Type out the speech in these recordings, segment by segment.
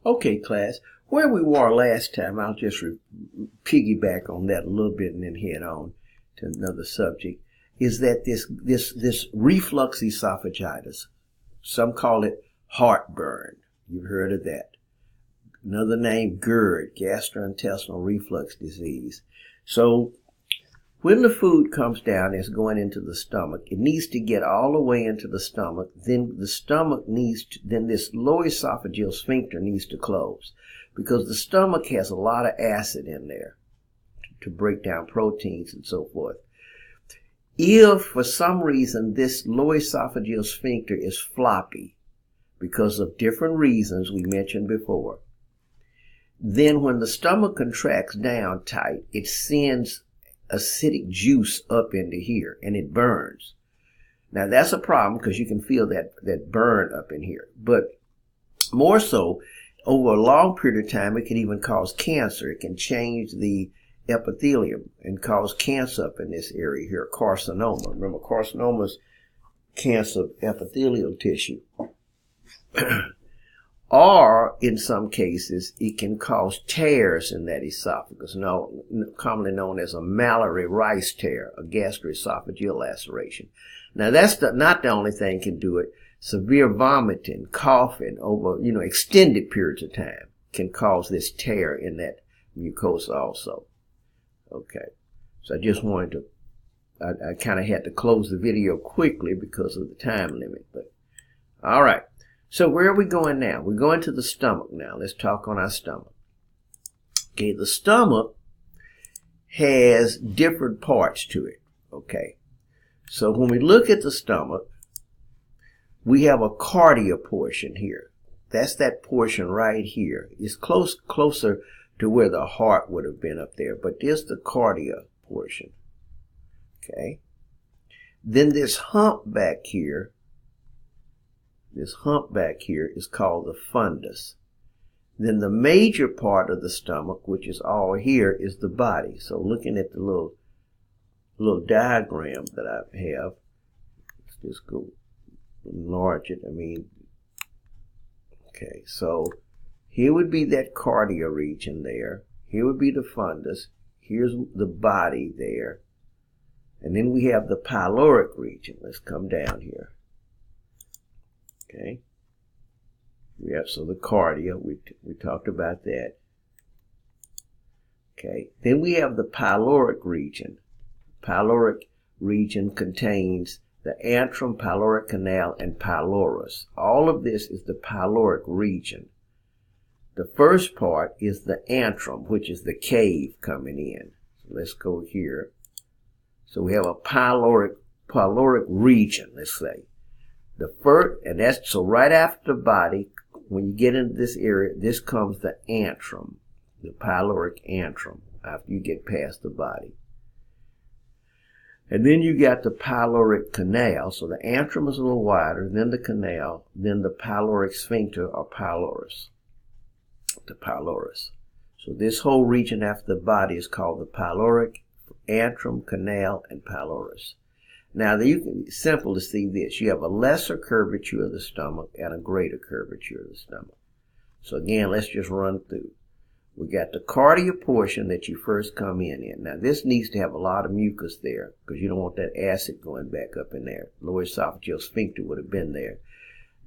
Okay, class, where we were last time, I'll just piggyback on that a little bit and then head on to another subject, is that this reflux esophagitis, some call it heartburn. You've heard of that. Another name, GERD, gastrointestinal reflux disease. So when the food comes down, it's going into the stomach. It needs to get all the way into the stomach. Then the stomach then this lower esophageal sphincter needs to close because the stomach has a lot of acid in there to break down proteins and so forth. If for some reason this lower esophageal sphincter is floppy because of different reasons we mentioned before, then when the stomach contracts down tight, it sends acidic juice up into here and it burns. Now that's a problem because you can feel that burn up in here. But more so, over a long period of time, it can even cause cancer. It can change the epithelium and cause cancer up in this area here, carcinoma. Remember, carcinoma is cancer of epithelial tissue. Or, in some cases, it can cause tears in that esophagus, commonly known as a Mallory rice tear, a gastroesophageal laceration. Now, that's not the only thing can do it. Severe vomiting, coughing over, extended periods of time can cause this tear in that mucosa also. Okay. So I just wanted to, I kind of had to close the video quickly because of the time limit, but all right. So where are we going now? We're going to the stomach now. Let's talk on our stomach. Okay, the stomach has different parts to it. Okay, so when we look at the stomach, we have a cardia portion here. That's that portion right here. It's closer to where the heart would have been up there, but there's the cardia portion. Okay, then this hump back here. This hump back here is called the fundus. Then the major part of the stomach, which is all here, is the body. So looking at the little diagram that I have, let's just go enlarge it. Okay, so here would be that cardia region there. Here would be the fundus. Here's the body there. And then we have the pyloric region. Let's come down here. Okay. So the cardia, we talked about that. Okay. Then we have the pyloric region. Pyloric region contains the antrum, pyloric canal, and pylorus. All of this is the pyloric region. The first part is the antrum, which is the cave coming in. So let's go here. So we have a pyloric region, let's say. The first, and that's, so right after the body, when you get into this area, this comes the antrum, the pyloric antrum, after you get past the body. And then you got the pyloric canal, so the antrum is a little wider, then the canal, then the pyloric sphincter or pylorus, the pylorus. So this whole region after the body is called the pyloric, antrum, canal, and pylorus. Now, it's simple to see this. You have a lesser curvature of the stomach and a greater curvature of the stomach. So again, let's just run through. We got the cardia portion that you first come in. Now, this needs to have a lot of mucus there because you don't want that acid going back up in there. Lower esophageal sphincter would have been there.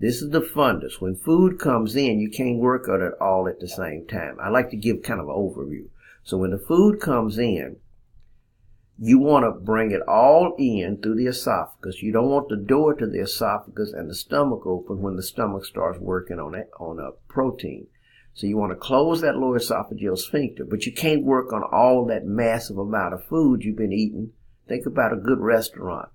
This is the fundus. When food comes in, you can't work on it all at the same time. I like to give kind of an overview. So when the food comes in, you want to bring it all in through the esophagus. You don't want the door to the esophagus and the stomach open when the stomach starts working on a protein. So you want to close that lower esophageal sphincter, but you can't work on all that massive amount of food you've been eating. Think about a good restaurant.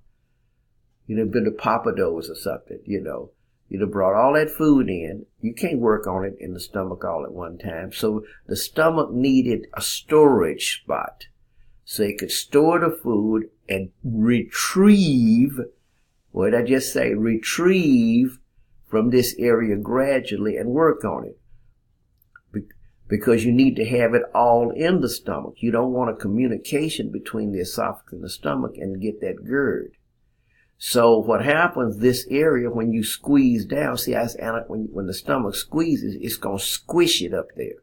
You'd have been to Papados or something, You'd have brought all that food in. You can't work on it in the stomach all at one time. So the stomach needed a storage spot, so it could store the food and retrieve, what did I just say? Retrieve from this area gradually and work on it. Because you need to have it all in the stomach. You don't want a communication between the esophagus and the stomach and get that GERD. So what happens, this area, when you squeeze down, see, when the stomach squeezes, it's going to squish it up there.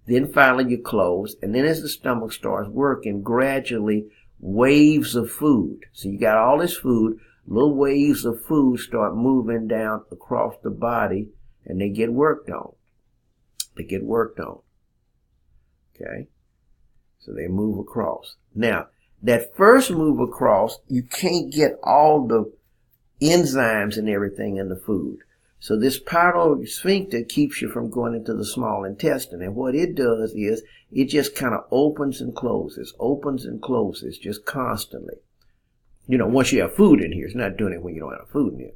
Then finally you close, and then as the stomach starts working, gradually waves of food. So you got all this food, little waves of food start moving down across the body, and they get worked on. They get worked on. Okay? So they move across. Now, that first move across, you can't get all the enzymes and everything in the food. So this pyloric sphincter keeps you from going into the small intestine. And what it does is it just kind of opens and closes just constantly. You know, once you have food in here, it's not doing it when you don't have food in here.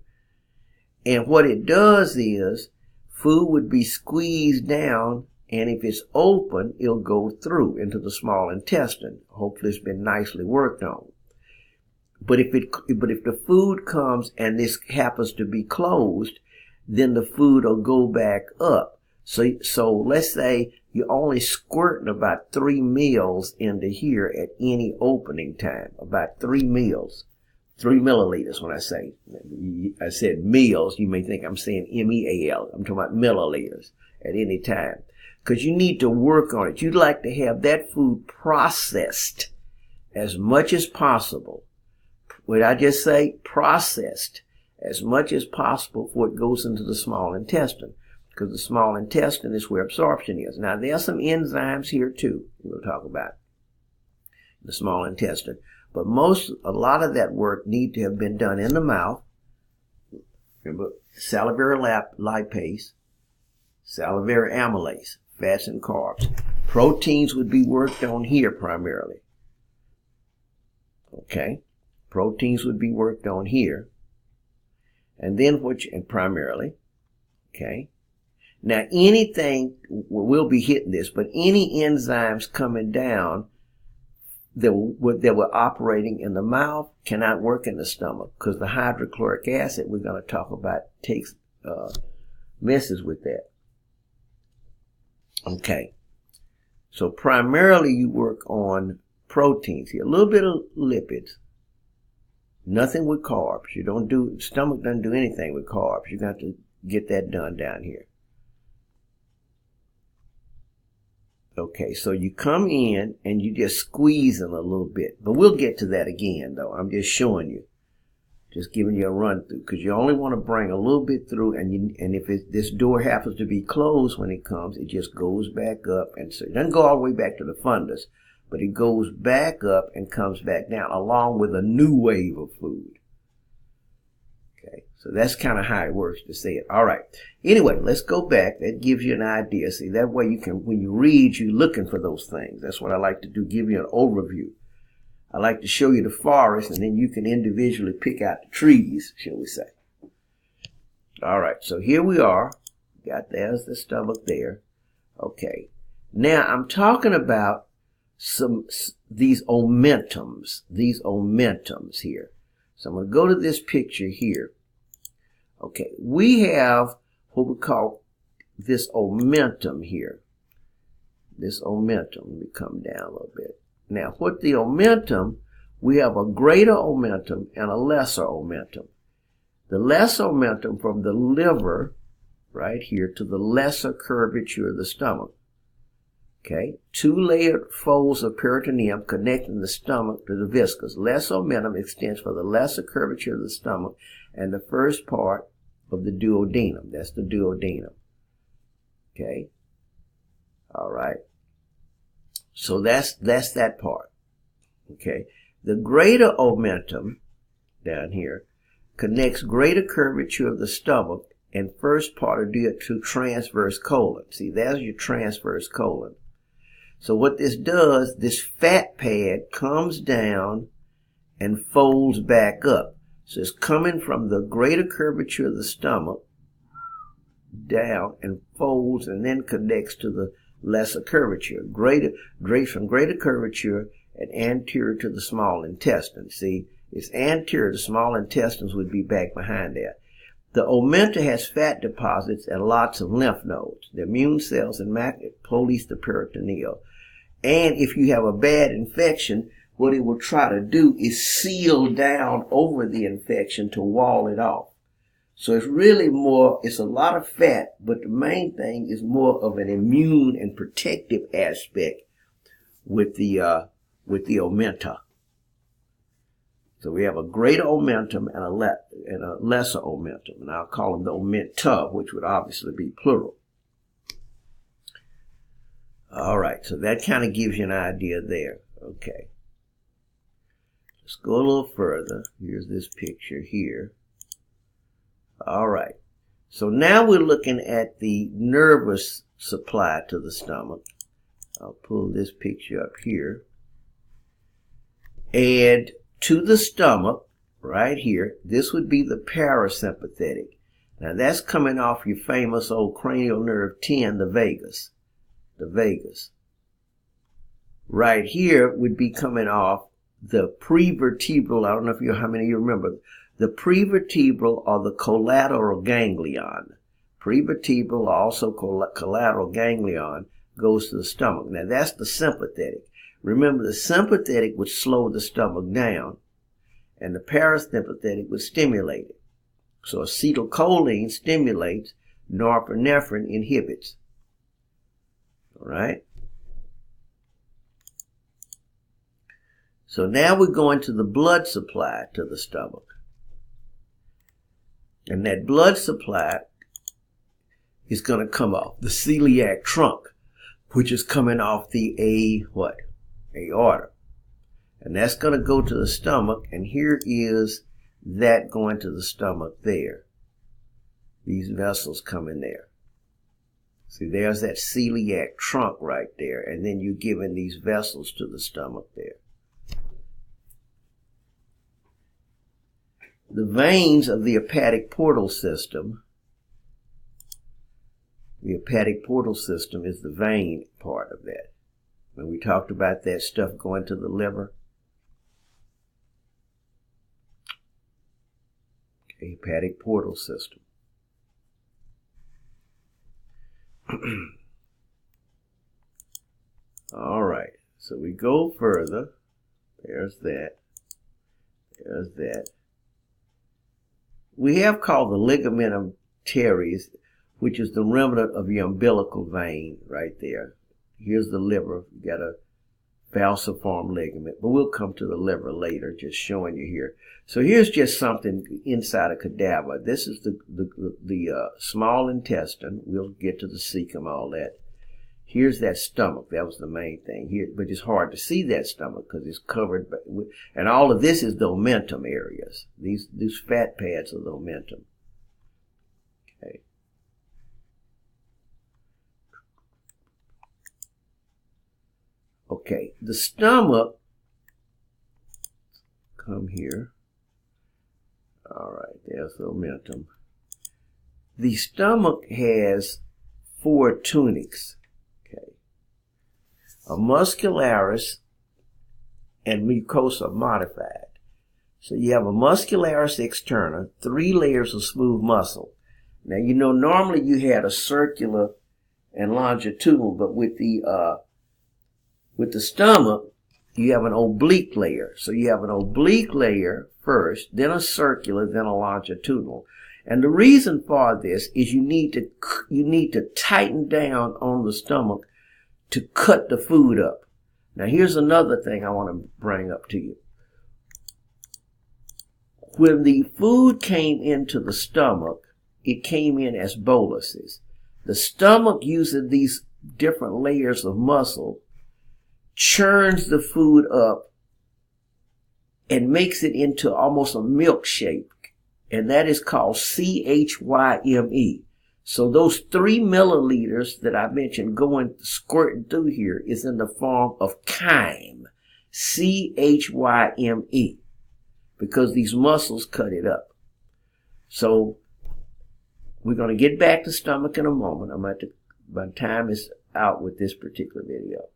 And what it does is food would be squeezed down, and if it's open, it'll go through into the small intestine. Hopefully it's been nicely worked on. But if the food comes and this happens to be closed, then the food will go back up. So let's say you're only squirting about 3 meals into here at any opening time. About 3 meals. 3 milliliters when I said meals, you may think I'm saying M-E-A-L. I'm talking about milliliters at any time. Because you need to work on it. You'd like to have that food processed as much as possible. Would I just say processed as much as possible before it goes into the small intestine? Because the small intestine is where absorption is. Now, there are some enzymes here too we'll talk about the small intestine. But a lot of that work need to have been done in the mouth. Remember, salivary lipase, salivary amylase, fats and carbs. Proteins would be worked on here primarily. Okay? Proteins would be worked on here. And then primarily. Okay? Now anything, we'll be hitting this, but any enzymes coming down that were operating in the mouth cannot work in the stomach, because the hydrochloric acid we're going to talk about messes with that. Okay. So primarily you work on proteins here. A little bit of lipids. Nothing with carbs. Stomach doesn't do anything with carbs. You got to get that done down here. Okay, so you come in and you just squeeze them a little bit. But we'll get to that again, though. I'm just showing you. Just giving you a run through. Because you only want to bring a little bit through. And if this door happens to be closed when it comes, it just goes back up. And so it doesn't go all the way back to the fundus. But it goes back up and comes back down along with a new wave of food. Okay, so that's kind of how it works to say it. All right. Anyway, let's go back. That gives you an idea. See, that way you can, when you read, you're looking for those things. That's what I like to do, give you an overview. I like to show you the forest, and then you can individually pick out the trees, shall we say. All right, so here we are. There's the stomach there. Okay. Now, I'm talking about these omentums here. So I'm going to go to this picture here. Okay, we have what we call this omentum here. This omentum. Let me come down a little bit. Now, what the omentum, we have a greater omentum and a lesser omentum. The lesser omentum from the liver, right here, to the lesser curvature of the stomach. Okay, 2 layered folds of peritoneum connecting the stomach to the viscus. Less omentum extends for the lesser curvature of the stomach and the first part of the duodenum. That's the duodenum. Okay. All right. So that's that part. Okay. The greater omentum down here connects greater curvature of the stomach and first part of the to transverse colon. See, there's your transverse colon. So what this does, this fat pad comes down and folds back up. So it's coming from the greater curvature of the stomach down and folds and then connects to the lesser curvature. From greater curvature and anterior to the small intestine. See, it's anterior. The small intestines would be back behind that. The omentum has fat deposits and lots of lymph nodes. The immune cells and police the peritoneal. And if you have a bad infection, what it will try to do is seal down over the infection to wall it off. So it's really more, it's a lot of fat, but the main thing is more of an immune and protective aspect with the Omentum. So we have a greater Omentum and a lesser Omentum, and I'll call them the Omenta, which would obviously be plural. All right, so that kind of gives you an idea there. Okay. Let's go a little further. Here's this picture here. All right. So now we're looking at the nervous supply to the stomach. I'll pull this picture up here. And to the stomach, right here, this would be the parasympathetic. Now that's coming off your famous old cranial nerve 10, the vagus. The vagus. Right here would be coming off the prevertebral. I don't know if how many of you remember. The prevertebral or the collateral ganglion. Prevertebral, also collateral ganglion, goes to the stomach. Now that's the sympathetic. Remember, the sympathetic would slow the stomach down, and the parasympathetic would stimulate it. So acetylcholine stimulates, norepinephrine inhibits. All right? So now we're going to the blood supply to the stomach. And that blood supply is going to come off the celiac trunk, which is coming off the aorta. And that's going to go to the stomach, and here is that going to the stomach there. These vessels come in there. See, there's that celiac trunk right there, and then you're giving these vessels to the stomach there. The veins of the hepatic portal system. The hepatic portal system is the vein part of that. When we talked about that stuff going to the liver. Okay, hepatic portal system. All right, so we go further. There's that. There's that. We have called the ligamentum teres, which is the remnant of your umbilical vein right there. Here's the liver. You got a falciform ligament, but we'll come to the liver later, just showing you here. So here's just something inside a cadaver. This is the small intestine. We'll get to the cecum, all that. Here's that stomach. That was the main thing here, but it's hard to see that stomach because it's covered by, and all of this is the omentum areas. These fat pads are the omentum. Okay. Okay, the stomach, come here. All right, there's the omentum. The stomach has 4 tunics. Okay, a muscularis and mucosa modified. So you have a muscularis externa, 3 layers of smooth muscle. Now you know normally you had a circular and longitudinal, but with the stomach, you have an oblique layer. So you have an oblique layer first, then a circular, then a longitudinal. And the reason for this is you need to tighten down on the stomach to cut the food up. Now here's another thing I want to bring up to you. When the food came into the stomach, it came in as boluses. The stomach, using these different layers of muscle, churns the food up and makes it into almost a milkshake, and that is called CHYME. So those 3 milliliters that I mentioned going squirting through here is in the form of chyme, CHYME, because these muscles cut it up. So we're going to get back to stomach in a moment. My time is out with this particular video.